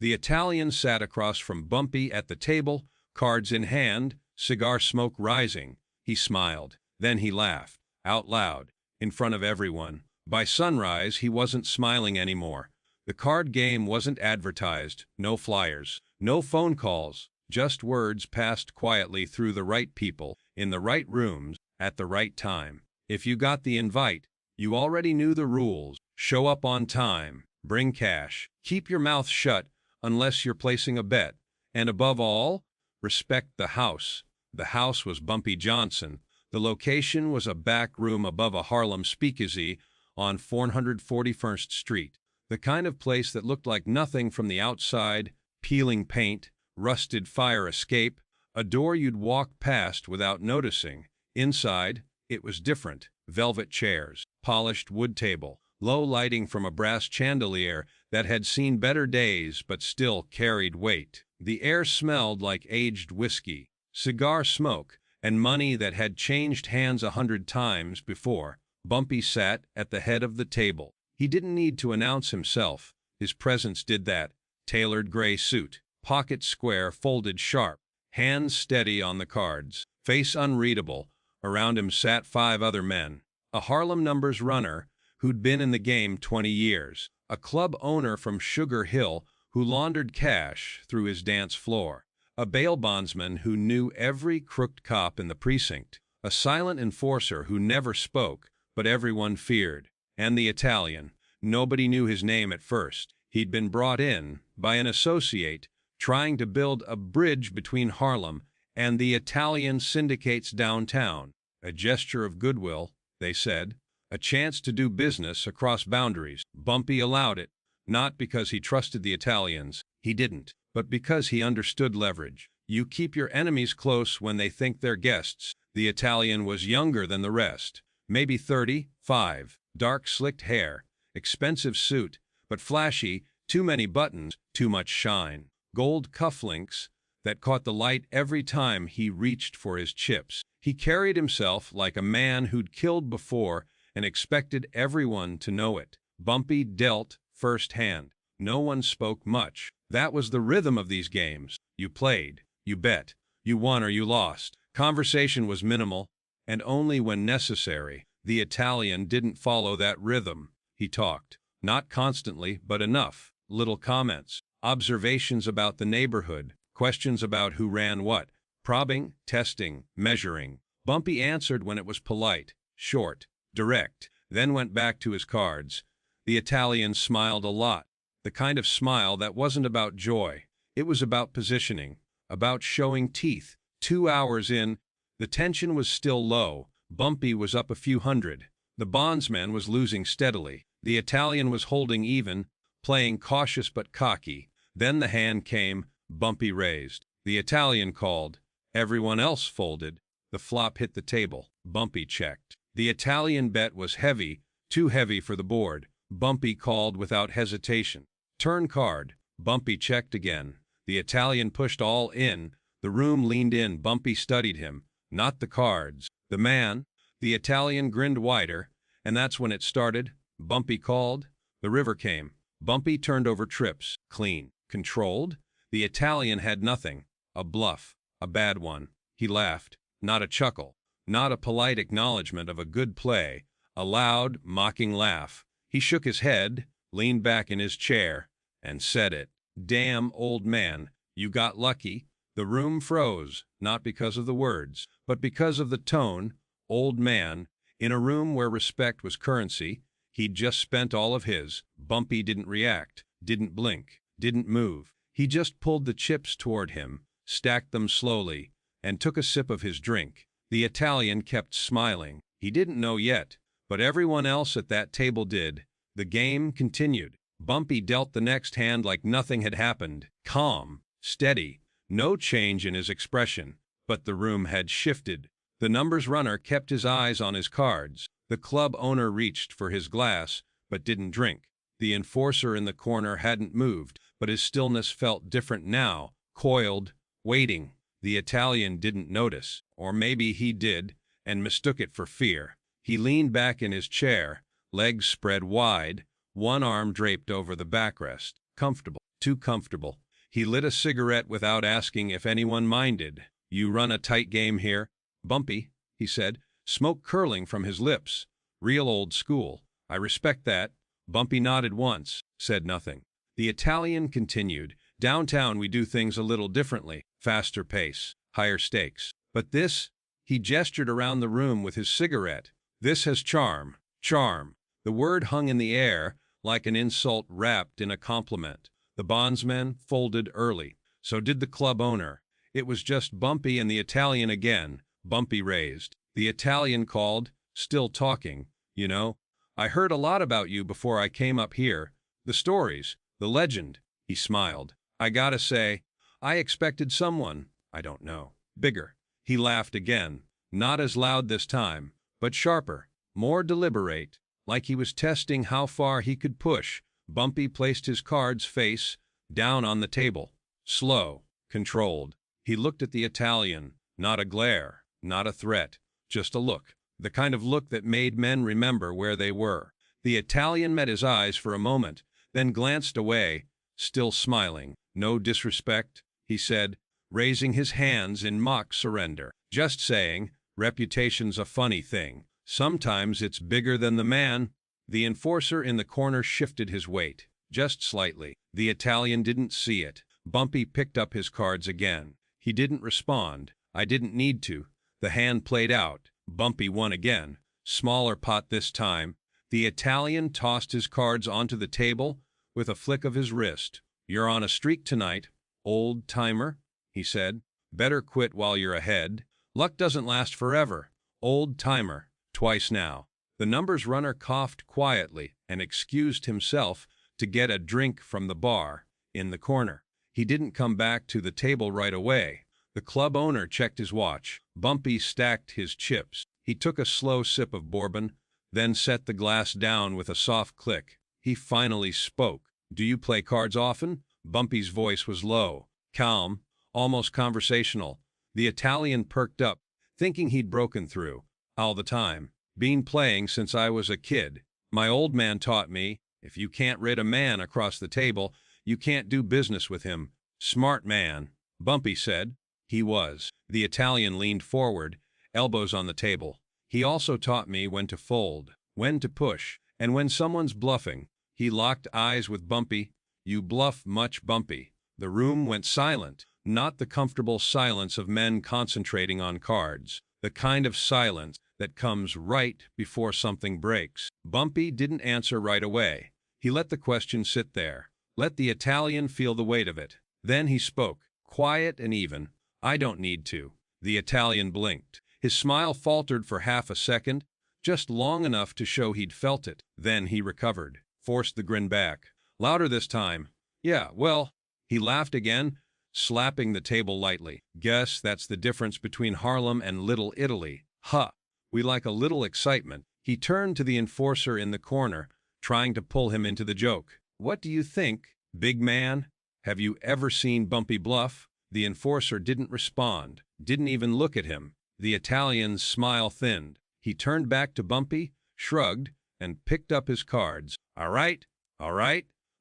The Italian sat across from Bumpy at the table, cards in hand, cigar smoke rising. He smiled. Then he laughed, out loud, in front of everyone. By sunrise, he wasn't smiling anymore. The card game wasn't advertised, no flyers, no phone calls, just words passed quietly through the right people, in the right rooms, at the right time. If you got the invite, you already knew the rules. Show up on time, bring cash, keep your mouth shut unless you're placing a bet, and above all, respect the house. The house was Bumpy Johnson. The location was a back room above a Harlem speakeasy on 441st Street. The kind of place that looked like nothing from the outside: peeling paint, rusted fire escape, a door you'd walk past without noticing. Inside, it was different. Velvet chairs, polished wood table, low lighting from a brass chandelier that had seen better days but still carried weight. The air smelled like aged whiskey, cigar smoke, and money that had changed hands 100 times before. Bumpy sat at the head of the table. He didn't need to announce himself. His presence did that. Tailored gray suit, pocket square folded sharp, hands steady on the cards, face unreadable. Around him sat 5 other men. A Harlem numbers runner who'd been in the game 20 years. A club owner from Sugar Hill who laundered cash through his dance floor. A bail bondsman who knew every crooked cop in the precinct. A silent enforcer who never spoke, but everyone feared. And the Italian. Nobody knew his name at first. He'd been brought in by an associate trying to build a bridge between Harlem and the Italian syndicates downtown. A gesture of goodwill, they said. A chance to do business across boundaries. Bumpy allowed it, not because he trusted the Italians. He didn't. But because he understood leverage. You keep your enemies close when they think they're guests. The Italian was younger than the rest. Maybe 35, dark slicked hair, expensive suit, but flashy, too many buttons, too much shine. Gold cufflinks that caught the light every time he reached for his chips. He carried himself like a man who'd killed before and expected everyone to know it. Bumpy dealt first hand. No one spoke much. That was the rhythm of these games. You played, you bet, you won or you lost. Conversation was minimal, and only when necessary. The Italian didn't follow that rhythm. He talked, not constantly, but enough. Little comments, observations about the neighborhood, questions about who ran what, probing, testing, measuring. Bumpy answered when it was polite, short, direct, then went back to his cards. The Italian smiled a lot. The kind of smile that wasn't about joy. It was about positioning, about showing teeth. 2 hours in, the tension was still low. Bumpy was up a few hundred. The bondsman was losing steadily. The Italian was holding even, playing cautious but cocky. Then the hand came. Bumpy raised. The Italian called. Everyone else folded. The flop hit the table. Bumpy checked. The Italian bet was heavy, too heavy for the board. Bumpy called without hesitation. Turn card. Bumpy checked again. The Italian pushed all in. The room leaned in. Bumpy studied him, not the cards. The man. The Italian grinned wider, and that's when it started. Bumpy called. The river came. Bumpy turned over trips. Clean. Controlled. The Italian had nothing. A bluff. A bad one. He laughed. Not a chuckle. Not a polite acknowledgement of a good play. A loud, mocking laugh. He shook his head, leaned back in his chair, and said it. Damn, old man, you got lucky. The room froze, not because of the words, but because of the tone. Old man, in a room where respect was currency, he'd just spent all of his. Bumpy didn't react, didn't blink, didn't move. He just pulled the chips toward him, stacked them slowly, and took a sip of his drink. The Italian kept smiling. He didn't know yet, but everyone else at that table did. The game continued. Bumpy dealt the next hand like nothing had happened. Calm, steady, no change in his expression. But the room had shifted. The numbers runner kept his eyes on his cards. The club owner reached for his glass, but didn't drink. The enforcer in the corner hadn't moved, but his stillness felt different now, coiled, waiting. The Italian didn't notice, or maybe he did, and mistook it for fear. He leaned back in his chair, legs spread wide, one arm draped over the backrest. Comfortable. too comfortable. He lit a cigarette without asking if anyone minded. You run a tight game here, Bumpy, he said, smoke curling from his lips. Real old school. I respect that. Bumpy nodded once, said nothing. The Italian continued, downtown we do things a little differently, faster pace, higher stakes. But this, he gestured around the room with his cigarette, this has charm, charm. The word hung in the air like an insult wrapped in a compliment. The bondsman folded early. So did the club owner. It was just Bumpy and the Italian again. Bumpy raised. The Italian called, still talking. You know, I heard a lot about you before I came up here. The stories, the legend. He smiled. I gotta say, I expected someone, I don't know, bigger. He laughed again. Not as loud this time, but sharper, more deliberate, like he was testing how far he could push. Bumpy placed his cards face down on the table. Slow, controlled. He looked at the Italian. Not a glare, not a threat, just a look. The kind of look that made men remember where they were. The Italian met his eyes for a moment, then glanced away, still smiling. No disrespect, he said, raising his hands in mock surrender. Just saying, reputation's a funny thing. Sometimes it's bigger than the man. The enforcer in the corner shifted his weight, just slightly. The Italian didn't see it. Bumpy picked up his cards again. He didn't respond. I didn't need to. The hand played out. Bumpy won again. Smaller pot this time. The Italian tossed his cards onto the table with a flick of his wrist. You're on a streak tonight, old-timer, he said. Better quit while you're ahead. Luck doesn't last forever. Old-timer, twice now. The numbers runner coughed quietly and excused himself to get a drink from the bar in the corner. He didn't come back to the table right away. The club owner checked his watch. Bumpy stacked his chips. He took a slow sip of bourbon, then set the glass down with a soft click. He finally spoke. Do you play cards often? Bumpy's voice was low, calm, almost conversational. The Italian perked up, thinking he'd broken through. All the time. Been playing since I was a kid. My old man taught me, if you can't rid a man across the table, you can't do business with him. Smart man, Bumpy said. He was. The Italian leaned forward, elbows on the table. He also taught me when to fold, when to push, and when someone's bluffing. He locked eyes with Bumpy. You bluff much, Bumpy. The room went silent, not the comfortable silence of men concentrating on cards, the kind of silence that comes right before something breaks. Bumpy didn't answer right away. He let the question sit there, let the Italian feel the weight of it. Then he spoke, quiet and even. I don't need to. The Italian blinked. His smile faltered for half a second, just long enough to show he'd felt it. Then he recovered, forced the grin back. Louder this time. Yeah, well, he laughed again, slapping the table lightly. Guess that's the difference between Harlem and Little Italy. Ha! We like a little excitement. He turned to the enforcer in the corner, trying to pull him into the joke. What do you think, big man? Have you ever seen Bumpy bluff? The enforcer didn't respond, didn't even look at him. The Italian's smile thinned. He turned back to Bumpy, shrugged, and picked up his cards. All right,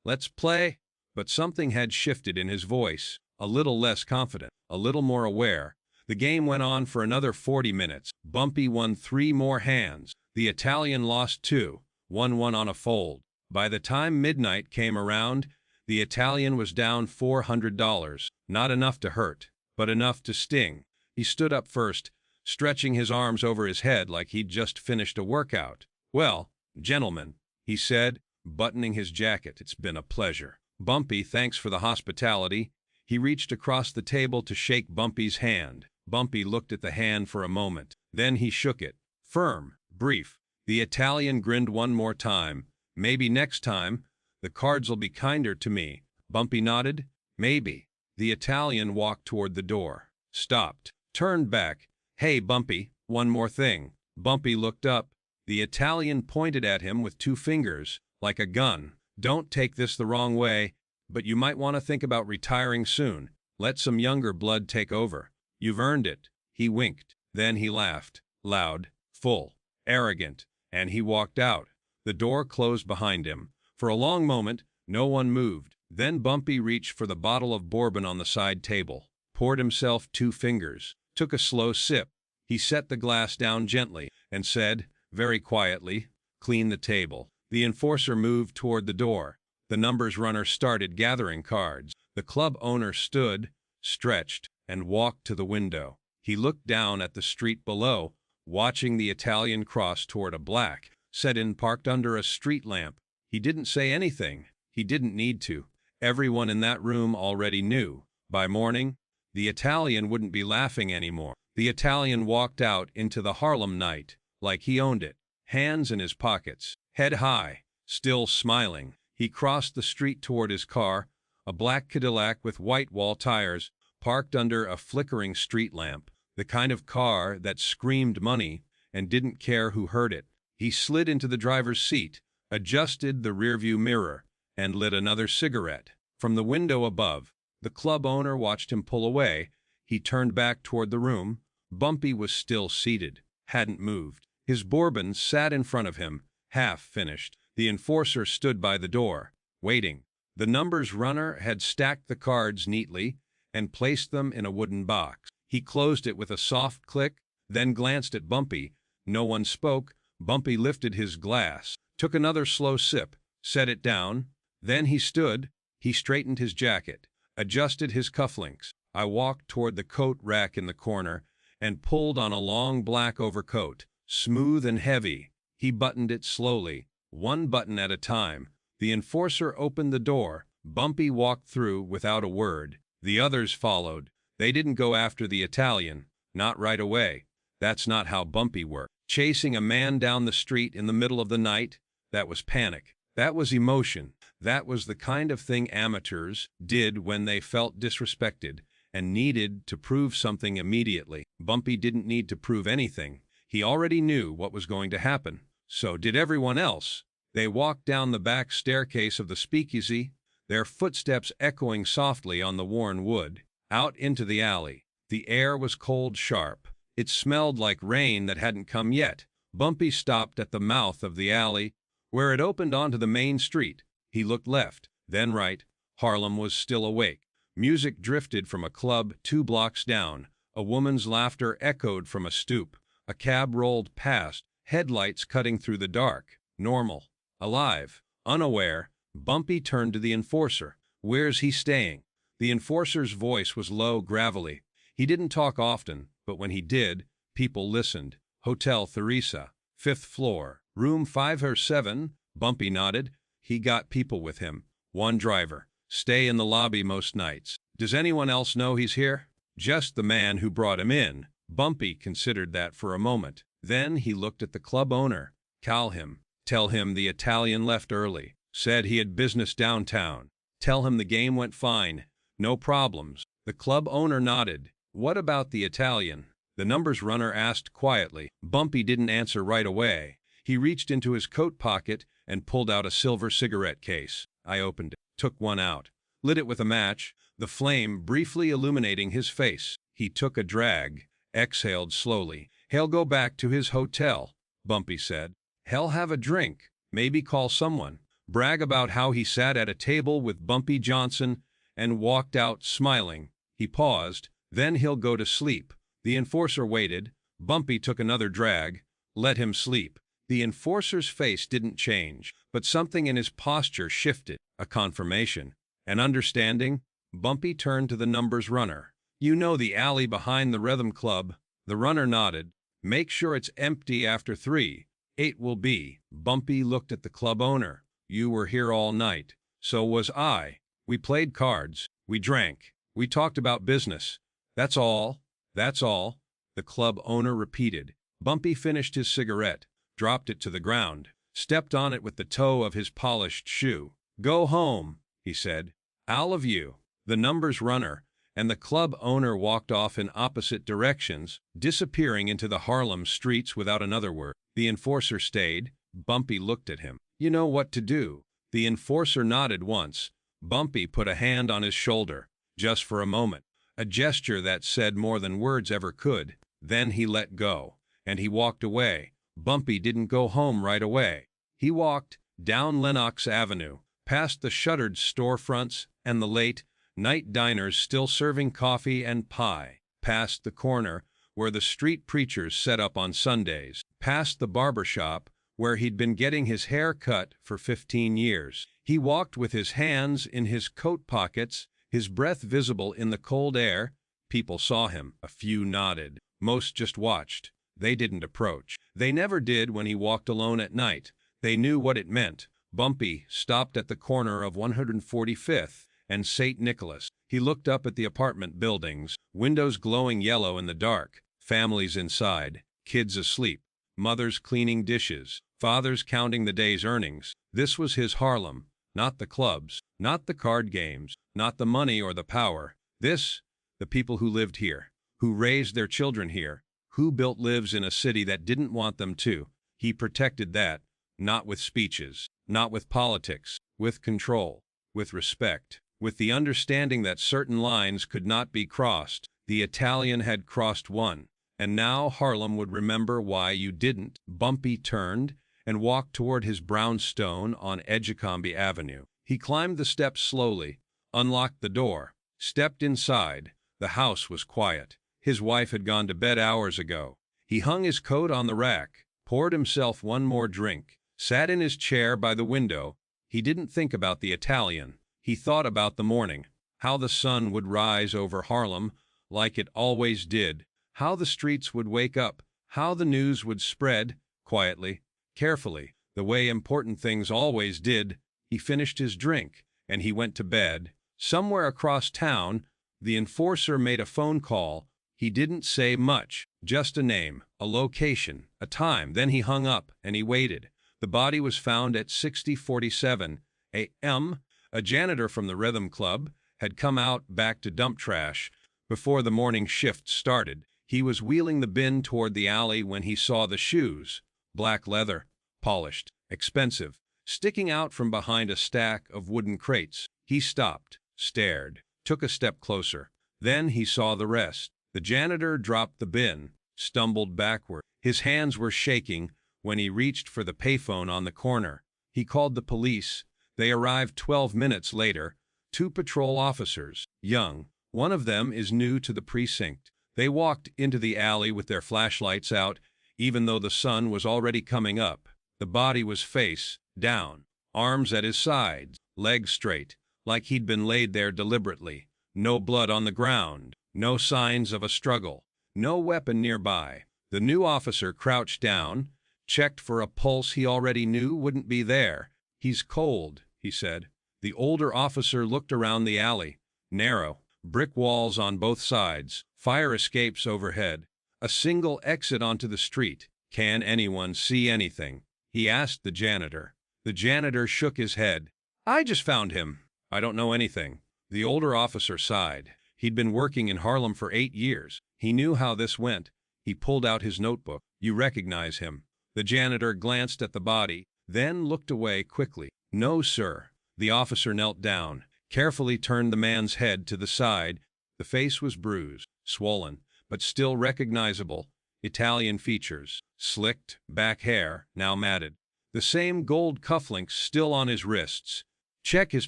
let's play. But something had shifted in his voice, a little less confident, a little more aware. The game went on for another 40 minutes. Bumpy won 3 more hands. The Italian lost 2, 1-1 on a fold. By the time midnight came around, the Italian was down $400. Not enough to hurt, but enough to sting. He stood up first, stretching his arms over his head like he'd just finished a workout. Well, gentlemen, he said, buttoning his jacket, it's been a pleasure. Bumpy, thanks for the hospitality. He reached across the table to shake Bumpy's hand. Bumpy looked at the hand for a moment. Then he shook it. Firm, brief. The Italian grinned one more time. Maybe next time, the cards'll be kinder to me. Bumpy nodded. Maybe. The Italian walked toward the door. Stopped. Turned back. Hey, Bumpy, one more thing. Bumpy looked up. The Italian pointed at him with 2 fingers, like a gun. Don't take this the wrong way, but you might want to think about retiring soon. Let some younger blood take over. You've earned it. He winked. Then he laughed. Loud, full, arrogant, and he walked out. The door closed behind him. For a long moment, no one moved. Then Bumpy reached for the bottle of bourbon on the side table, poured himself 2 fingers, took a slow sip. He set the glass down gently and said, very quietly, "Clean the table." The enforcer moved toward the door. The numbers runner started gathering cards. The club owner stood, stretched, and walked to the window. He looked down at the street below, watching the Italian cross toward a black sedan parked under a street lamp. He didn't say anything. He didn't need to. Everyone in that room already knew. By morning, the Italian wouldn't be laughing anymore. The Italian walked out into the Harlem night like he owned it, hands in his pockets, head high, still smiling. He crossed the street toward his car, a black Cadillac with white wall tires, parked under a flickering street lamp, the kind of car that screamed money and didn't care who heard it. He slid into the driver's seat, adjusted the rearview mirror, and lit another cigarette. From the window above, the club owner watched him pull away. He turned back toward the room. Bumpy was still seated, hadn't moved. His bourbon sat in front of him, half finished. The enforcer stood by the door, waiting. The numbers runner had stacked the cards neatly and placed them in a wooden box. He closed it with a soft click, then glanced at Bumpy. No one spoke. Bumpy lifted his glass, took another slow sip, set it down. Then he stood. He straightened his jacket, adjusted his cufflinks. I walked toward the coat rack in the corner and pulled on a long black overcoat, smooth and heavy. He buttoned it slowly, one button at a time. The enforcer opened the door. Bumpy walked through without a word. The others followed. They didn't go after the Italian, not right away. That's not how Bumpy worked. Chasing a man down the street in the middle of the night, that was panic. That was emotion. That was the kind of thing amateurs did when they felt disrespected and needed to prove something immediately. Bumpy didn't need to prove anything. He already knew what was going to happen. So did everyone else. They walked down the back staircase of the speakeasy, their footsteps echoing softly on the worn wood, out into the alley. The air was cold, sharp. It smelled like rain that hadn't come yet. Bumpy stopped at the mouth of the alley, where it opened onto the main street. He looked left, then right. Harlem was still awake. Music drifted from a club 2 blocks down. A woman's laughter echoed from a stoop. A cab rolled past, headlights cutting through the dark. Normal. Alive. Unaware. Bumpy turned to the enforcer. "Where's he staying?" The enforcer's voice was low, gravelly. He didn't talk often, but when he did, people listened. "Hotel Theresa, 5th floor, room 5 or 7. Bumpy nodded. "He got people with him. One driver. Stay in the lobby most nights." "Does anyone else know he's here?" "Just the man who brought him in." Bumpy considered that for a moment. Then he looked at the club owner. "Call him. Tell him the Italian left early. Said he had business downtown. Tell him the game went fine. No problems." The club owner nodded. "What about the Italian?" the numbers runner asked quietly. Bumpy didn't answer right away. He reached into his coat pocket and pulled out a silver cigarette case. I opened it, took one out, lit it with a match, the flame briefly illuminating his face. He took a drag, exhaled slowly. "He'll go back to his hotel," Bumpy said. "He'll have a drink, maybe call someone, brag about how he sat at a table with Bumpy Johnson and walked out smiling." He paused. "Then he'll go to sleep." The enforcer waited. Bumpy took another drag. "Let him sleep." The enforcer's face didn't change, but something in his posture shifted. A confirmation. An understanding. Bumpy turned to the numbers runner. "You know the alley behind the Rhythm Club?" The runner nodded. "Make sure it's empty after 3. 8 will be." Bumpy looked at the club owner. "You were here all night. So was I. We played cards. We drank. We talked about business. That's all. That's all," the club owner repeated. Bumpy finished his cigarette, dropped it to the ground, stepped on it with the toe of his polished shoe. "Go home," he said. "All of you." The numbers runner and the club owner walked off in opposite directions, disappearing into the Harlem streets without another word. The enforcer stayed. Bumpy looked at him. "You know what to do." The enforcer nodded once. Bumpy put a hand on his shoulder, just for a moment, a gesture that said more than words ever could. Then he let go, and he walked away. Bumpy didn't go home right away. He walked down Lenox Avenue, past the shuttered storefronts and the late-night diners still serving coffee and pie, past the corner where the street preachers set up on Sundays, past the barber shop where he'd been getting his hair cut for 15 years. He walked with his hands in his coat pockets, his breath visible in the cold air. People saw him. A few nodded. Most just watched. They didn't approach. They never did when he walked alone at night. They knew what it meant. Bumpy stopped at the corner of 145th and St. Nicholas. He looked up at the apartment buildings, windows glowing yellow in the dark, families inside, kids asleep, mothers cleaning dishes, fathers counting the day's earnings. This was his Harlem, not the clubs, not the card games, not the money or the power. This, the people who lived here, who raised their children here, who built lives in a city that didn't want them to. He protected that, not with speeches, not with politics, with control, with respect, with the understanding that certain lines could not be crossed. The Italian had crossed one, and now Harlem would remember why you didn't. Bumpy turned and walked toward his brownstone on Edgecombe Avenue. He climbed the steps slowly, unlocked the door, stepped inside. The house was quiet. His wife had gone to bed hours ago. He hung his coat on the rack, poured himself one more drink, sat in his chair by the window. He didn't think about the Italian. He thought about the morning, how the sun would rise over Harlem like it always did, how the streets would wake up, how the news would spread, quietly, carefully, the way important things always did. He finished his drink, and he went to bed. Somewhere across town, the enforcer made a phone call. He didn't say much, just a name, a location, a time. Then he hung up, and he waited. The body was found at 60:47 a.m. A janitor from the Rhythm Club had come out back to dump trash before the morning shift started. He was wheeling the bin toward the alley when he saw the shoes, black leather, polished, expensive, sticking out from behind a stack of wooden crates. He stopped, stared, took a step closer. Then he saw the rest. The janitor dropped the bin, stumbled backward. His hands were shaking when he reached for the payphone on the corner. He called the police. They arrived 12 minutes later. 2 patrol officers, young. One of them is new to the precinct. They walked into the alley with their flashlights out, even though the sun was already coming up. The body was face down, arms at his sides, legs straight, like he'd been laid there deliberately. No blood on the ground, no signs of a struggle, no weapon nearby. The new officer crouched down, checked for a pulse he already knew wouldn't be there. "He's cold," he said. The older officer looked around the alley. Narrow, brick walls on both sides, fire escapes overhead, a single exit onto the street. "Can anyone see anything?" he asked the janitor. The janitor shook his head. "I just found him. I don't know anything." The older officer sighed. He'd been working in Harlem for 8 years. He knew how this went. He pulled out his notebook. "You recognize him?" The janitor glanced at the body, then looked away quickly. "No, sir." The officer knelt down, carefully turned the man's head to the side. The face was bruised, swollen, but still recognizable. Italian features, slicked back hair, now matted. The same gold cufflinks still on his wrists. "Check his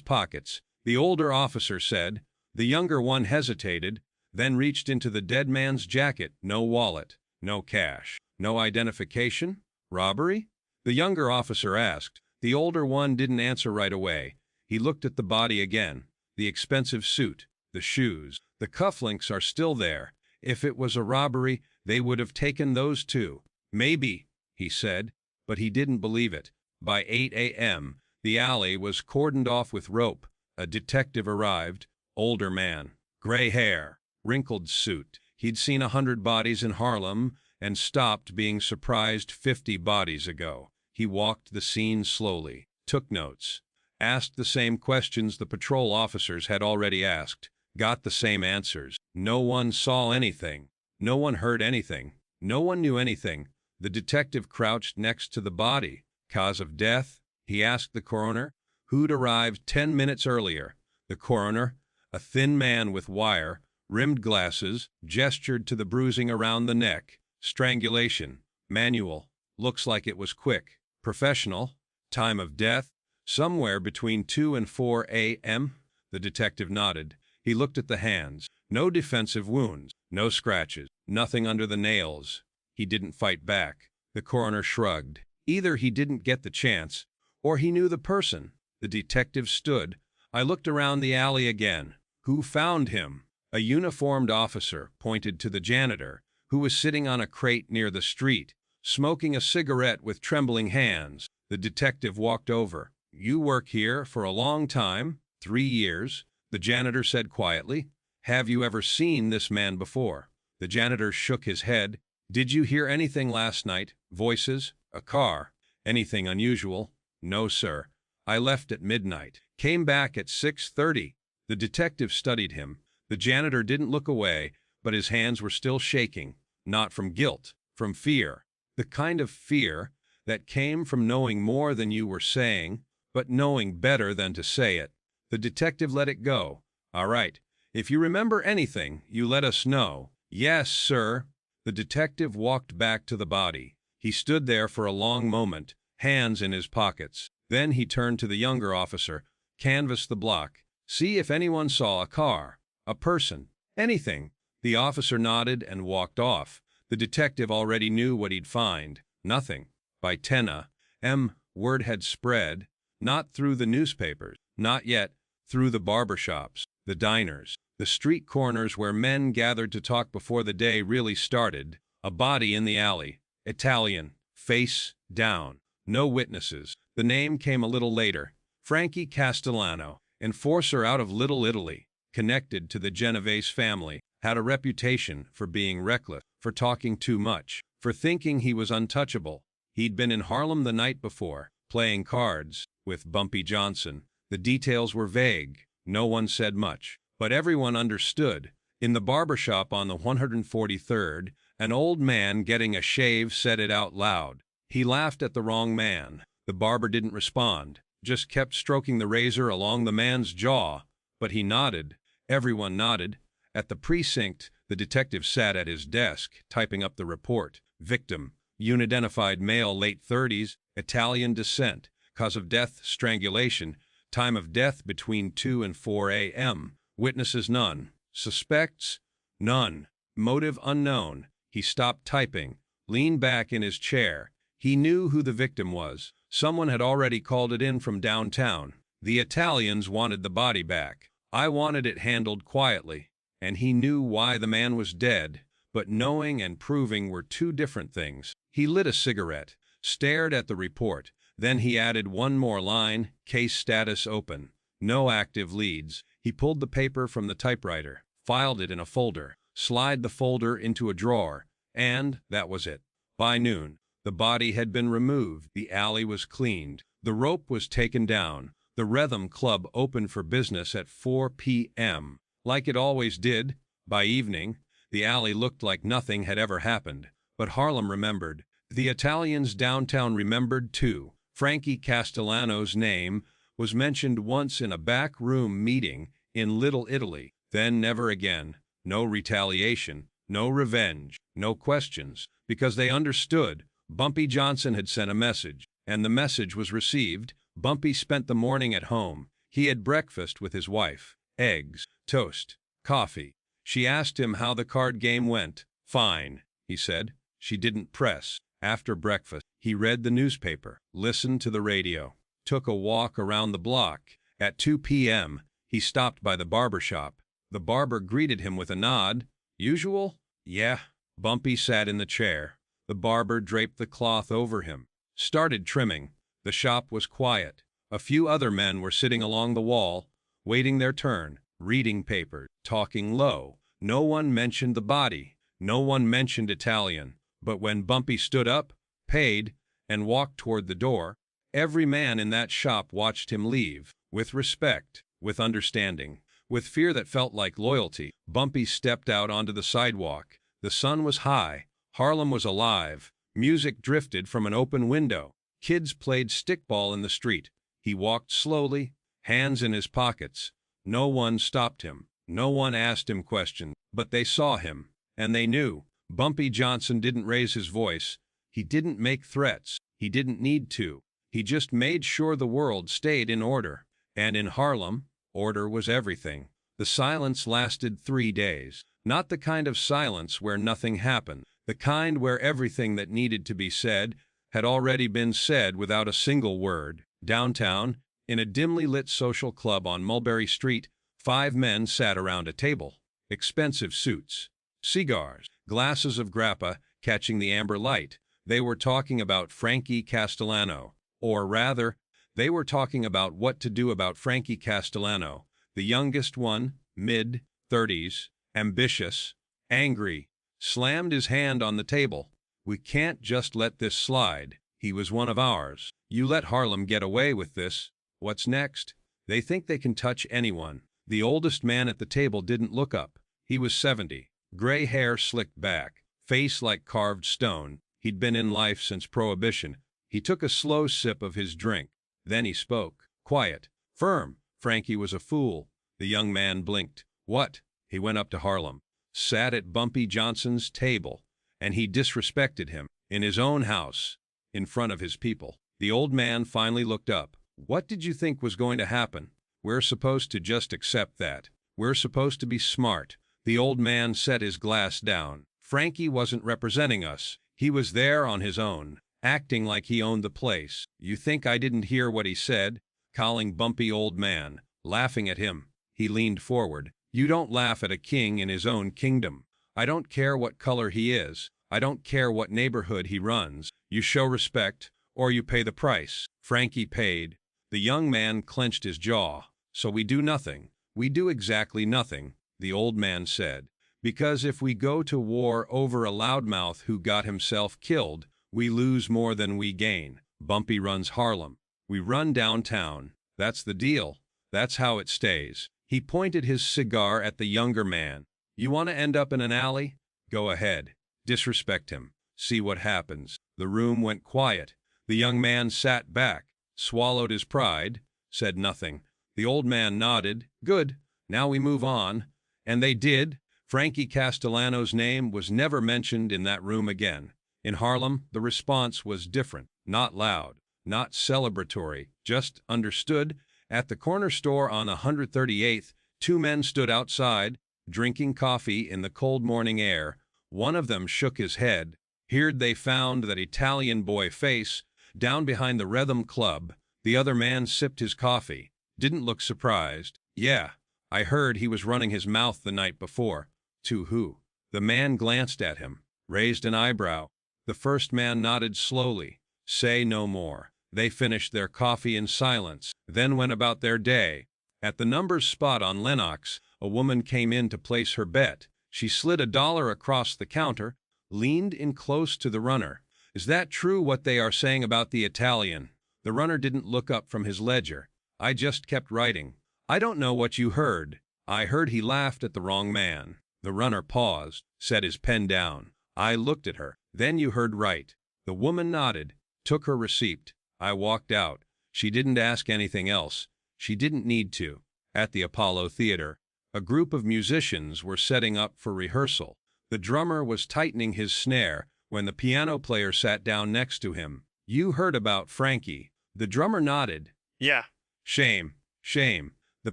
pockets," the older officer said. The younger one hesitated, then reached into the dead man's jacket. No wallet, no cash, no identification. "Robbery?" the younger officer asked. The older one didn't answer right away. He looked at the body again. The expensive suit, the shoes, the cufflinks are still there. If it was a robbery, they would have taken those too. "Maybe," he said, but he didn't believe it. By 8 a.m., the alley was cordoned off with rope. A detective arrived, older man, gray hair, wrinkled suit. He'd seen 100 bodies in Harlem and stopped being surprised 50 bodies ago. He walked the scene slowly, took notes, asked the same questions the patrol officers had already asked, got the same answers. No one saw anything. No one heard anything. No one knew anything. The detective crouched next to the body. "Cause of death?" he asked the coroner, who'd arrived 10 minutes earlier. The coroner, a thin man with wire-rimmed glasses, gestured to the bruising around the neck. "Strangulation. Manual. Looks like it was quick. Professional. Time of death? Somewhere between 2 and 4 a.m.? The detective nodded. He looked at the hands. No defensive wounds, no scratches, nothing under the nails. He didn't fight back. The coroner shrugged. Either he didn't get the chance, or he knew the person. The detective stood. I looked around the alley again. Who found him? A uniformed officer pointed to the janitor, who was sitting on a crate near the street, smoking a cigarette with trembling hands. The detective walked over. You work here for a long time? 3 years, the janitor said quietly. Have you ever seen this man before? The janitor shook his head. Did you hear anything last night? Voices? A car? Anything unusual? No, sir. I left at midnight. Came back at 6:30. The detective studied him. The janitor didn't look away, but his hands were still shaking. Not from guilt, from fear. The kind of fear that came from knowing more than you were saying, but knowing better than to say it. The detective let it go. All right. If you remember anything, you let us know. Yes, sir. The detective walked back to the body. He stood there for a long moment, hands in his pockets. Then he turned to the younger officer. Canvass the block. See if anyone saw a car, a person, anything. The officer nodded and walked off. The detective already knew what he'd find. Nothing. By 10 a.m., word had spread. Not through the newspapers. Not yet. Through the barbershops, the diners, the street corners where men gathered to talk before the day really started. A body in the alley. Italian. Face down. No witnesses. The name came a little later. Frankie Castellano, enforcer out of Little Italy, connected to the Genovese family, had a reputation for being reckless, for talking too much, for thinking he was untouchable. He'd been in Harlem the night before, playing cards with Bumpy Johnson. The details were vague. No one said much, but everyone understood. In the barbershop on the 143rd, an old man getting a shave said it out loud. He laughed at the wrong man. The barber didn't respond, just kept stroking the razor along the man's jaw. But he nodded. Everyone nodded. At the precinct, the detective sat at his desk, typing up the report. Victim: unidentified male, late 30s, Italian descent. Cause of death: strangulation. Time of death between 2 and 4 a.m. Witnesses: none. Suspects: none. Motive: unknown. He stopped typing, leaned back in his chair. He knew who the victim was. Someone had already called it in from downtown. The Italians wanted the body back. I wanted it handled quietly. And he knew why the man was dead. But knowing and proving were two different things. He lit a cigarette, stared at the report. Then he added one more line, case status open. No active leads. He pulled the paper from the typewriter, filed it in a folder, slid the folder into a drawer, and that was it. By noon, the body had been removed. The alley was cleaned. The rope was taken down. The Rhythm Club opened for business at 4 p.m. Like it always did. By evening, the alley looked like nothing had ever happened. But Harlem remembered. The Italians downtown remembered too. Frankie Castellano's name was mentioned once in a back-room meeting in Little Italy, then never again. No retaliation, no revenge, no questions, because they understood. Bumpy Johnson had sent a message, and the message was received. Bumpy spent the morning at home. He had breakfast with his wife, eggs, toast, coffee. She asked him how the card game went. Fine, he said. She didn't press. After breakfast, he read the newspaper, listened to the radio, took a walk around the block. At 2 p.m., he stopped by the barber shop. The barber greeted him with a nod. Usual? Yeah. Bumpy sat in the chair. The barber draped the cloth over him, started trimming. The shop was quiet. A few other men were sitting along the wall, waiting their turn, reading papers, talking low. No one mentioned the body. No one mentioned Italian. But when Bumpy stood up, paid, and walked toward the door, every man in that shop watched him leave, with respect, with understanding, with fear that felt like loyalty. Bumpy stepped out onto the sidewalk. The sun was high. Harlem was alive. Music drifted from an open window. Kids played stickball in the street. He walked slowly, hands in his pockets. No one stopped him. No one asked him questions. But they saw him, and they knew. Bumpy Johnson didn't raise his voice. He didn't make threats. He didn't need to. He just made sure the world stayed in order. And in Harlem, order was everything. The silence lasted 3 days. Not the kind of silence where nothing happened. The kind where everything that needed to be said had already been said without a single word. Downtown, in a dimly lit social club on Mulberry Street, 5 men sat around a table. Expensive suits, cigars, glasses of grappa catching the amber light. They were talking about Frankie Castellano. Or rather, they were talking about what to do about Frankie Castellano, the youngest one, mid-30s, ambitious, angry, slammed his hand on the table. We can't just let this slide. He was one of ours. You let Harlem get away with this. What's next? They think they can touch anyone. The oldest man at the table didn't look up. He was 70, gray hair slicked back, face like carved stone. He'd been in life since Prohibition. He took a slow sip of his drink. Then he spoke. Quiet, firm. Frankie was a fool. The young man blinked. What? He went up to Harlem, sat at Bumpy Johnson's table, and he disrespected him in his own house, in front of his people. The old man finally looked up. What did you think was going to happen? We're supposed to just accept that. We're supposed to be smart. The old man set his glass down. Frankie wasn't representing us. He was there on his own, acting like he owned the place. You think I didn't hear what he said? Calling Bumpy old man, laughing at him. He leaned forward. You don't laugh at a king in his own kingdom. I don't care what color he is. I don't care what neighborhood he runs. You show respect, or you pay the price. Frankie paid. The young man clenched his jaw. So we do nothing. We do exactly nothing, the old man said. Because if we go to war over a loudmouth who got himself killed, we lose more than we gain. Bumpy runs Harlem. We run downtown. That's the deal. That's how it stays. He pointed his cigar at the younger man. You want to end up in an alley? Go ahead. Disrespect him. See what happens. The room went quiet. The young man sat back, swallowed his pride, said nothing. The old man nodded. Good. Now we move on. And they did. Frankie Castellano's name was never mentioned in that room again. In Harlem, the response was different. Not loud, not celebratory, just understood. At the corner store on 138th, 2 men stood outside, drinking coffee in the cold morning air. One of them shook his head. Here they found that Italian boy face, down behind the Rhythm Club. The other man sipped his coffee, didn't look surprised. Yeah, I heard he was running his mouth the night before. To who? The man glanced at him, raised an eyebrow. The first man nodded slowly. Say no more. They finished their coffee in silence, then went about their day. At the numbers spot on Lenox, a woman came in to place her bet. She slid $1 across the counter, leaned in close to the runner. Is that true what they are saying about the Italian? The runner didn't look up from his ledger. I just kept writing. I don't know what you heard. I heard he laughed at the wrong man. The runner paused, set his pen down. I looked at her. Then you heard right. The woman nodded, took her receipt. I walked out. She didn't ask anything else. She didn't need to. At the Apollo Theater, a group of musicians were setting up for rehearsal. The drummer was tightening his snare when the piano player sat down next to him. You heard about Frankie. The drummer nodded. Yeah. Shame. Shame. The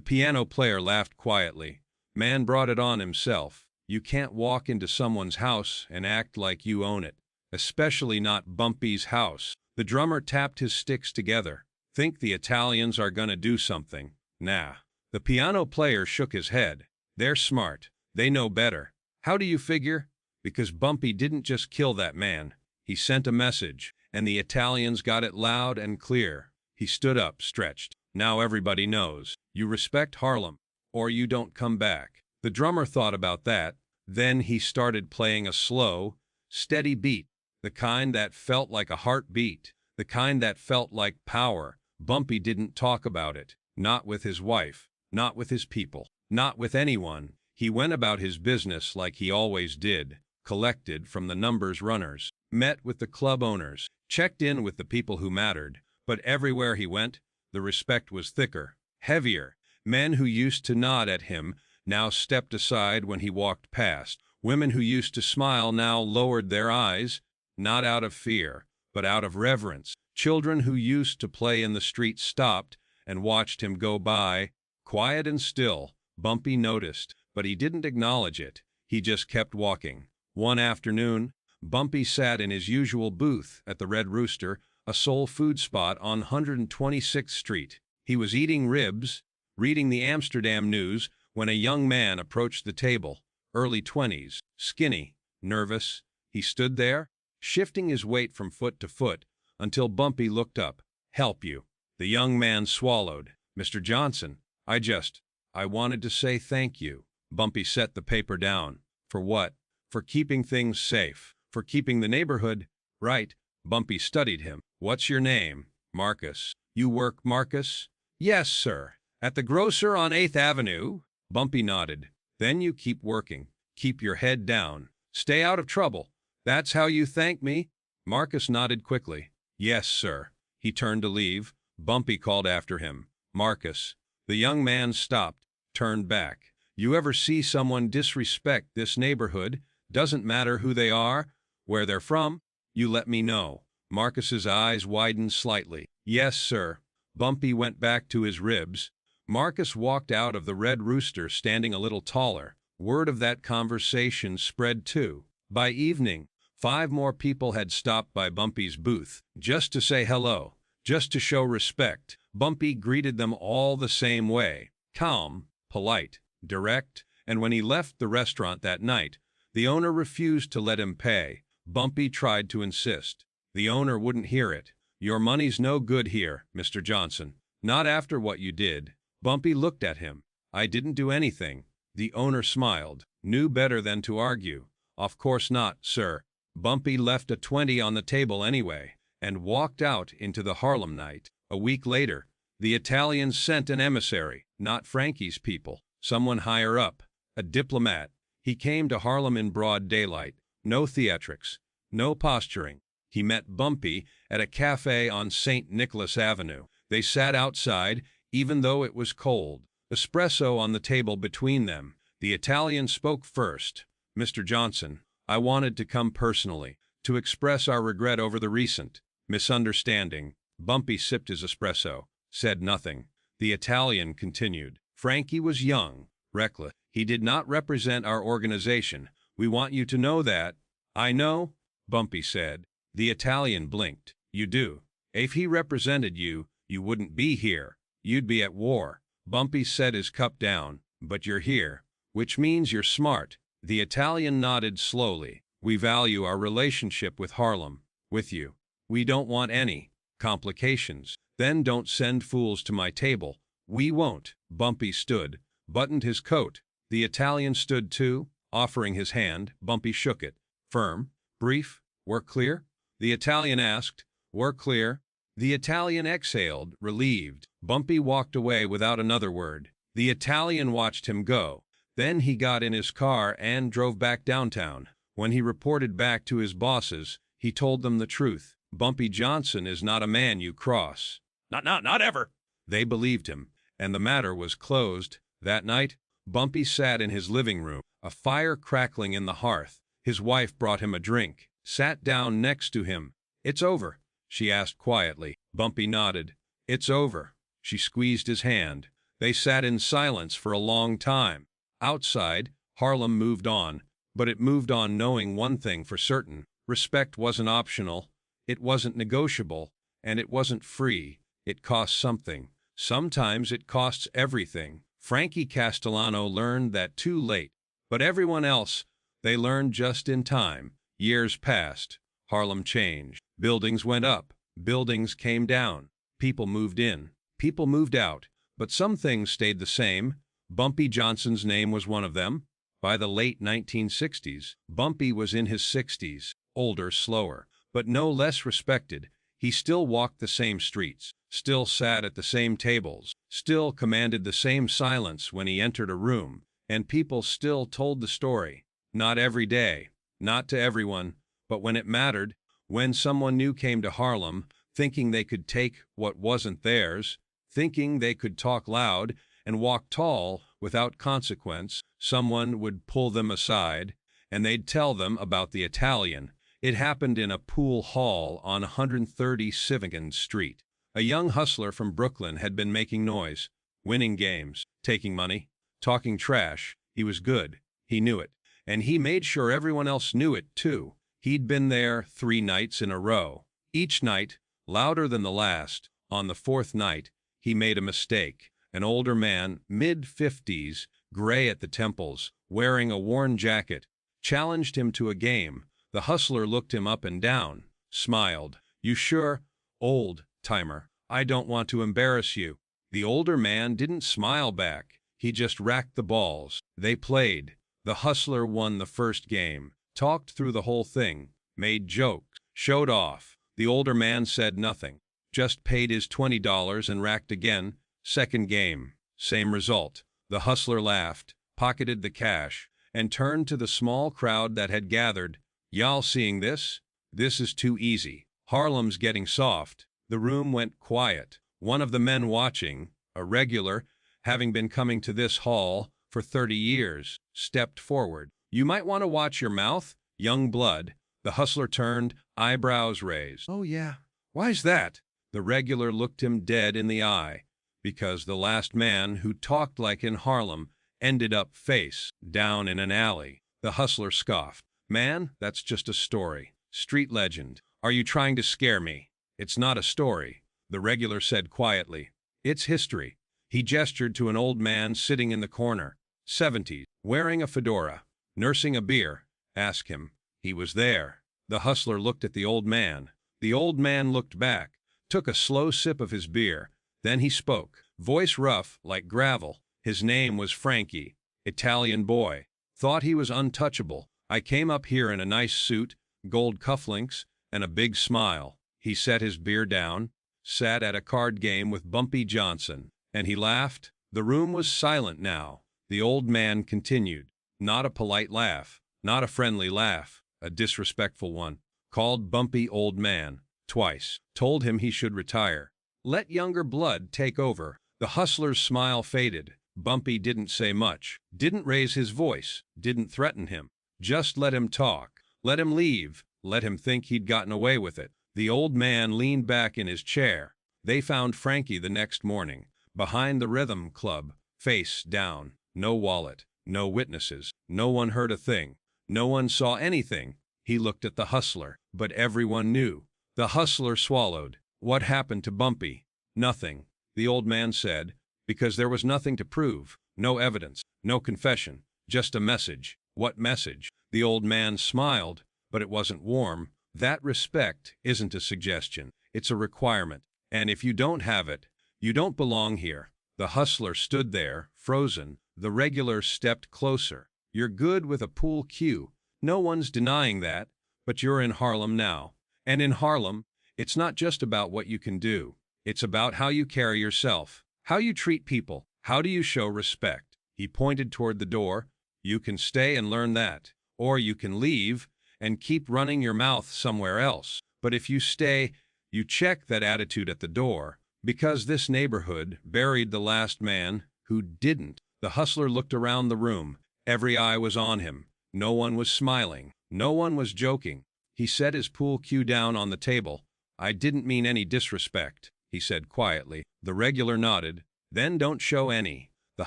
piano player laughed quietly. Man brought it on himself. You can't walk into someone's house and act like you own it. Especially not Bumpy's house. The drummer tapped his sticks together. Think the Italians are gonna do something? Nah. The piano player shook his head. They're smart. They know better. How do you figure? Because Bumpy didn't just kill that man. He sent a message, and the Italians got it loud and clear. He stood up, stretched. Now everybody knows. You respect Harlem, or you don't come back. The drummer thought about that. Then he started playing a slow, steady beat, the kind that felt like a heartbeat, the kind that felt like power. Bumpy didn't talk about it. Not with his wife, not with his people, not with anyone. He went about his business like he always did, collected from the numbers runners, met with the club owners, checked in with the people who mattered. But everywhere he went, the respect was thicker, heavier. Men who used to nod at him now stepped aside when he walked past. Women who used to smile now lowered their eyes, not out of fear, but out of reverence. Children who used to play in the street stopped and watched him go by, quiet and still. Bumpy noticed, but he didn't acknowledge it. He just kept walking. One afternoon, Bumpy sat in his usual booth at the Red Rooster, a soul food spot on 126th Street. He was eating ribs, reading the Amsterdam news, when a young man approached the table, early 20s, skinny, nervous. He stood there, shifting his weight from foot to foot, until Bumpy looked up. "Help you." The young man swallowed. "Mr. Johnson, I wanted to say thank you." Bumpy set the paper down. "For what?" "For keeping things safe. For keeping the neighborhood right." Bumpy studied him. "What's your name?" "Marcus." "You work, Marcus?" "Yes, sir." "At the grocer on 8th Avenue?" Bumpy nodded. "Then you keep working. Keep your head down. Stay out of trouble. That's how you thank me?" Marcus nodded quickly. "Yes, sir." He turned to leave. Bumpy called after him. "Marcus." The young man stopped, turned back. "You ever see someone disrespect this neighborhood? Doesn't matter who they are, where they're from? You let me know." Marcus's eyes widened slightly. "Yes, sir." Bumpy went back to his ribs. Marcus walked out of the Red Rooster standing a little taller. Word of that conversation spread too. By evening, 5 more people had stopped by Bumpy's booth, just to say hello, just to show respect. Bumpy greeted them all the same way, calm, polite, direct, and when he left the restaurant that night, the owner refused to let him pay. Bumpy tried to insist. The owner wouldn't hear it. "Your money's no good here, Mr. Johnson. Not after what you did." Bumpy looked at him. "I didn't do anything." The owner smiled. Knew better than to argue. "Of course not, sir." Bumpy left a 20 on the table anyway, and walked out into the Harlem night. A week later, the Italians sent an emissary, not Frankie's people, someone higher up, a diplomat. He came to Harlem in broad daylight. No theatrics, no posturing. He met Bumpy at a cafe on St. Nicholas Avenue. They sat outside, even though it was cold. Espresso on the table between them. The Italian spoke first. "Mr. Johnson, I wanted to come personally, to express our regret over the recent misunderstanding." Bumpy sipped his espresso, said nothing. The Italian continued. "Frankie was young, reckless. He did not represent our organization. We want you to know that." "I know," Bumpy said. The Italian blinked. "You do. If he represented you, you wouldn't be here. You'd be at war." Bumpy set his cup down. "But you're here, which means you're smart." The Italian nodded slowly. "We value our relationship with Harlem, with you. We don't want any complications. Then don't send fools to my table." "We won't." Bumpy stood, buttoned his coat. The Italian stood too, offering his hand. Bumpy shook it. "Firm? Brief? We're clear?" The Italian asked. "We're clear." The Italian exhaled, relieved. Bumpy walked away without another word. The Italian watched him go. Then he got in his car and drove back downtown. When he reported back to his bosses, he told them the truth. "Bumpy Johnson is not a man you cross." Not ever." They believed him, and the matter was closed. That night, Bumpy sat in his living room, a fire crackling in the hearth. His wife brought him a drink, sat down next to him. "It's over?" she asked quietly. Bumpy nodded. "It's over." She squeezed his hand. They sat in silence for a long time. Outside, Harlem moved on, but it moved on knowing one thing for certain. Respect wasn't optional, it wasn't negotiable, and it wasn't free. It cost something. Sometimes it costs everything. Frankie Castellano learned that too late, but everyone else, they learned just in time. Years passed. Harlem changed. Buildings went up. Buildings came down. People moved in. People moved out. But some things stayed the same. Bumpy Johnson's name was one of them. By the late 1960s, Bumpy was in his 60s, older, slower, but no less respected. He still walked the same streets, still sat at the same tables, still commanded the same silence when he entered a room, and people still told the story. Not every day, not to everyone, but when it mattered, when someone new came to Harlem, thinking they could take what wasn't theirs, thinking they could talk loud and walk tall without consequence, someone would pull them aside, and they'd tell them about the Italian. It happened in a pool hall on 132nd Street. A young hustler from Brooklyn had been making noise, winning games, taking money, talking trash. He was good. He knew it. And he made sure everyone else knew it, too. He'd been there 3 nights in a row. Each night, louder than the last. On the 4th night, he made a mistake. An older man, mid-50s, gray at the temples, wearing a worn jacket, challenged him to a game. The hustler looked him up and down, smiled. "You sure, old-timer? I don't want to embarrass you." The older man didn't smile back. He just racked the balls. They played. The hustler won the first game, talked through the whole thing, made jokes, showed off. The older man said nothing, just paid his $20 and racked again. Second game, same result. The hustler laughed, pocketed the cash, and turned to the small crowd that had gathered. "Y'all seeing this? This is too easy. Harlem's getting soft." The room went quiet. One of the men watching, a regular, having been coming to this hall for 30 years, stepped forward. "You might want to watch your mouth, young blood." The hustler turned, eyebrows raised. "Oh yeah, why's that?" The regular looked him dead in the eye. "Because the last man who talked like in Harlem ended up face down in an alley." The hustler scoffed. "Man, that's just a story. Street legend. Are you trying to scare me?" "It's not a story," the regular said quietly. "It's history." He gestured to an old man sitting in the corner, 70s, wearing a fedora, nursing a beer. "Ask him." He was there. The hustler looked at the old man. The old man looked back, took a slow sip of his beer. Then he spoke, voice rough like gravel. His name was Frankie. Italian boy. Thought he was untouchable. "I came up here in a nice suit, gold cufflinks, and a big smile." He set his beer down, sat at a card game with Bumpy Johnson, and he laughed. The room was silent now. The old man continued. Not a polite laugh, not a friendly laugh, a disrespectful one. Called Bumpy old man, twice. Told him he should retire. Let younger blood take over. The hustler's smile faded. Bumpy didn't say much, didn't raise his voice, didn't threaten him. Just let him talk. Let him leave. Let him think he'd gotten away with it. The old man leaned back in his chair. They found Frankie the next morning, behind the rhythm club, face down. No wallet, no witnesses. No one heard a thing. No one saw anything. He looked at the hustler, but everyone knew. The hustler swallowed. "What happened to Bumpy?" "Nothing," the old man said, "because there was nothing to prove. No evidence, no confession, just a message." "What message?" The old man smiled, but it wasn't warm. "That respect isn't a suggestion. It's a requirement. And if you don't have it, you don't belong here." The hustler stood there, frozen. The regular stepped closer. "You're good with a pool cue. No one's denying that. But you're in Harlem now. And in Harlem, it's not just about what you can do. It's about how you carry yourself, how you treat people. How do you show respect?" He pointed toward the door. "You can stay and learn that. Or you can leave and keep running your mouth somewhere else. But if you stay, you check that attitude at the door. Because this neighborhood buried the last man who didn't." The hustler looked around the room. Every eye was on him. No one was smiling. No one was joking. He set his pool cue down on the table. "I didn't mean any disrespect," he said quietly. The regular nodded. "Then don't show any." The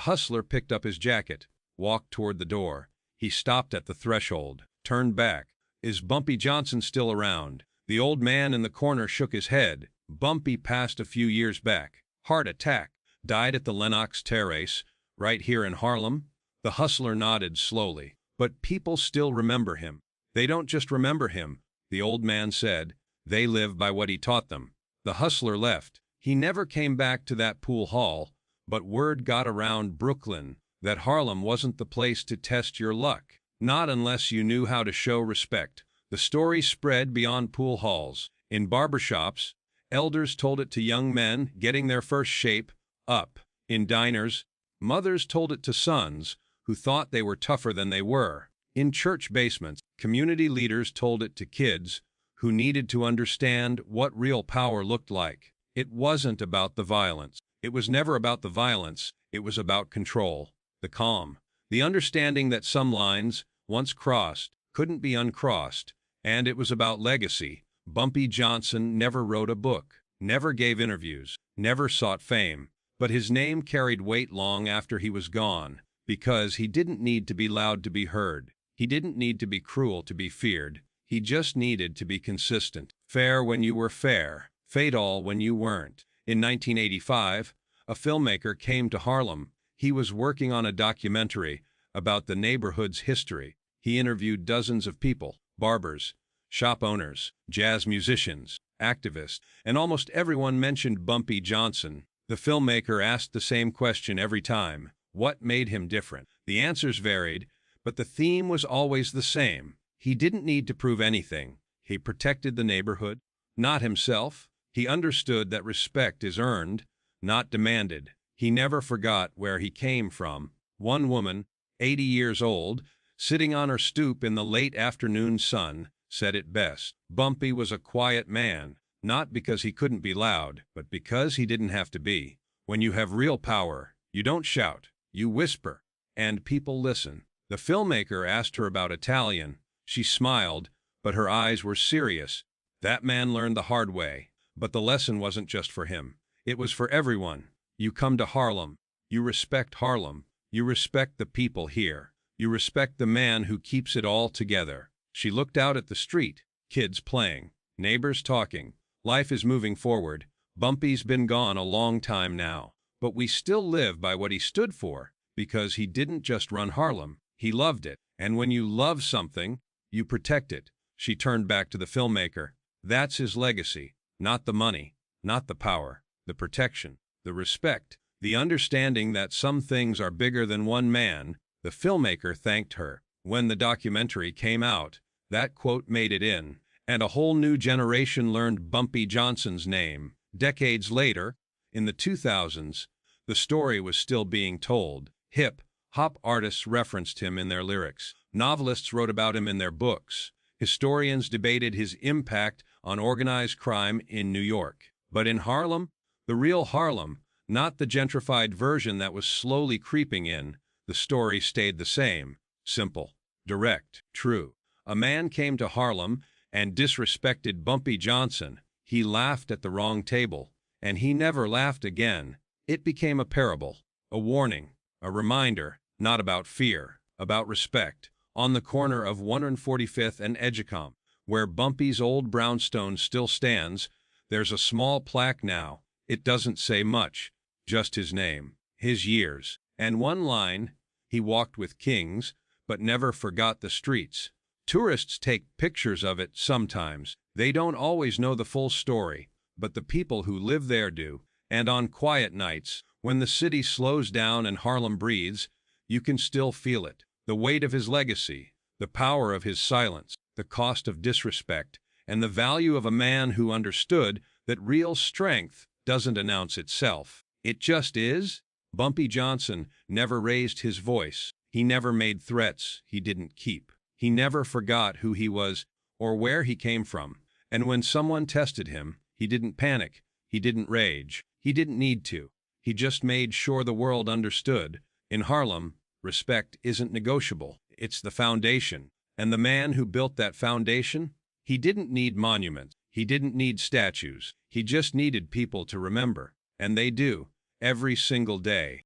hustler picked up his jacket, walked toward the door. He stopped at the threshold, turned back. "Is Bumpy Johnson still around?" The old man in the corner shook his head. "Bumpy passed a few years back. Heart attack. Died at the Lenox Terrace, right here in Harlem." The hustler nodded slowly. "But people still remember him." "They don't just remember him," the old man said. "They live by what he taught them." The hustler left. He never came back to that pool hall, but word got around Brooklyn that Harlem wasn't the place to test your luck, not unless you knew how to show respect. The story spread beyond pool halls. In barbershops, elders told it to young men getting their first shape up. In diners, mothers told it to sons who thought they were tougher than they were. In church basements, community leaders told it to kids who needed to understand what real power looked like. It wasn't about the violence. It was never about the violence. It was about control, the calm, the understanding that some lines, once crossed, couldn't be uncrossed. And it was about legacy. Bumpy Johnson never wrote a book, never gave interviews, never sought fame, but his name carried weight long after he was gone, because he didn't need to be loud to be heard. He didn't need to be cruel to be feared. He just needed to be consistent. Fair when you were fair, fatal when you weren't. In 1985, a filmmaker came to Harlem. He was working on a documentary about the neighborhood's history. He interviewed dozens of people, barbers, shop owners, jazz musicians, activists, and almost everyone mentioned Bumpy Johnson. The filmmaker asked the same question every time. What made him different? The answers varied, but the theme was always the same. He didn't need to prove anything. He protected the neighborhood, not himself. He understood that respect is earned, not demanded. He never forgot where he came from. One woman, 80 years old, sitting on her stoop in the late afternoon sun, said it best. Bumpy was a quiet man, not because he couldn't be loud, but because he didn't have to be. When you have real power, you don't shout, you whisper, and people listen. The filmmaker asked her about Italian. She smiled, but her eyes were serious. That man learned the hard way, but the lesson wasn't just for him. It was for everyone. You come to Harlem. You respect Harlem. You respect the people here. You respect the man who keeps it all together. She looked out at the street. Kids playing. Neighbors talking. Life is moving forward. Bumpy's been gone a long time now. But we still live by what he stood for, because he didn't just run Harlem. He loved it. And when you love something, you protect it. She turned back to the filmmaker. That's his legacy. Not the money, not the power, the protection, the respect, the understanding that some things are bigger than one man. The filmmaker thanked her. When the documentary came out, that quote made it in, and a whole new generation learned Bumpy Johnson's name. Decades later, in the 2000s, the story was still being told. Hip-hop artists referenced him in their lyrics. Novelists wrote about him in their books. Historians debated his impact on organized crime in New York. But in Harlem, the real Harlem, not the gentrified version that was slowly creeping in, the story stayed the same. Simple, direct, true. A man came to Harlem and disrespected Bumpy Johnson. He laughed at the wrong table, and he never laughed again. It became a parable, a warning, a reminder, not about fear, about respect. On the corner of 145th and Edgecombe, where Bumpy's old brownstone still stands, there's a small plaque now. It doesn't say much, just his name, his years, and one line: he walked with kings, but never forgot the streets. Tourists take pictures of it sometimes. They don't always know the full story, but the people who live there do. And on quiet nights, when the city slows down and Harlem breathes, you can still feel it. The weight of his legacy, the power of his silence, the cost of disrespect, and the value of a man who understood that real strength doesn't announce itself. It just is. Bumpy Johnson never raised his voice. He never made threats he didn't keep. He never forgot who he was or where he came from. And when someone tested him, he didn't panic. He didn't rage. He didn't need to. He just made sure the world understood. In Harlem, respect isn't negotiable. It's the foundation. And the man who built that foundation, he didn't need monuments. He didn't need statues. He just needed people to remember. And they do, every single day.